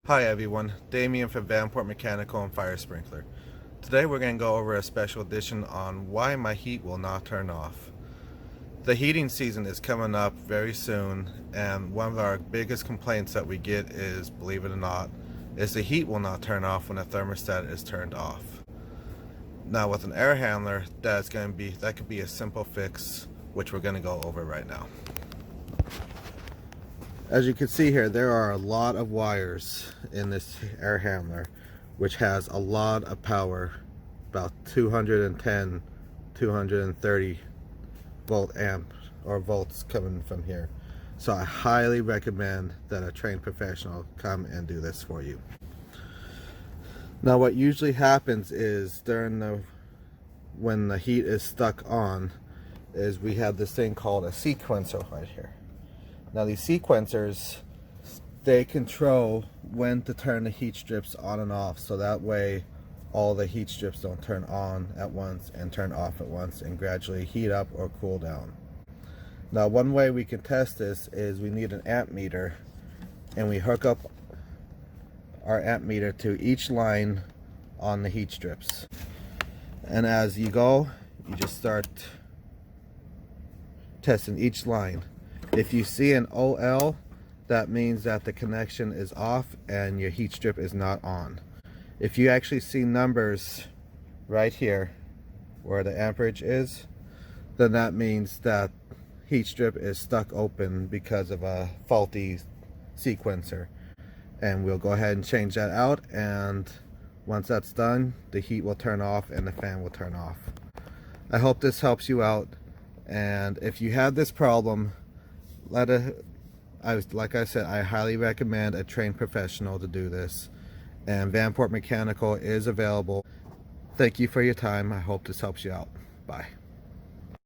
Hi everyone, Damian from Vanport Mechanical and Fire Sprinkler. Today we're going to go over a special edition on why my heat will not turn off. The heating season is coming up very soon, and one of our biggest complaints that we get is, believe it or not, is the heat will not turn off when the thermostat is turned off. Now with an air handler, that could be a simple fix, which we're going to go over right now. As you can see here, there are a lot of wires in this air handler, which has a lot of power, about 210, 230 volt amps or volts coming from here. So I highly recommend that a trained professional come and do this for you. Now what usually happens is when the heat is stuck on, is we have this thing called a sequencer right here. Now these sequencers, they control when to turn the heat strips on and off, so that way all the heat strips don't turn on at once and turn off at once and gradually heat up or cool down. Now one way we can test this is we need an amp meter, and we hook up our amp meter to each line on the heat strips. And as you go, you just start testing each line. If you see an OL, that means that the connection is off and your heat strip is not on. If you actually see numbers right here where the amperage is, then that means that heat strip is stuck open because of a faulty sequencer. And we'll go ahead and change that out, and once that's done, the heat will turn off and the fan will turn off. I hope this helps you out, and if you have this problem, like I said, I highly recommend a trained professional to do this, and Vanport Mechanical is available. Thank you for your time. I hope this helps you out. Bye.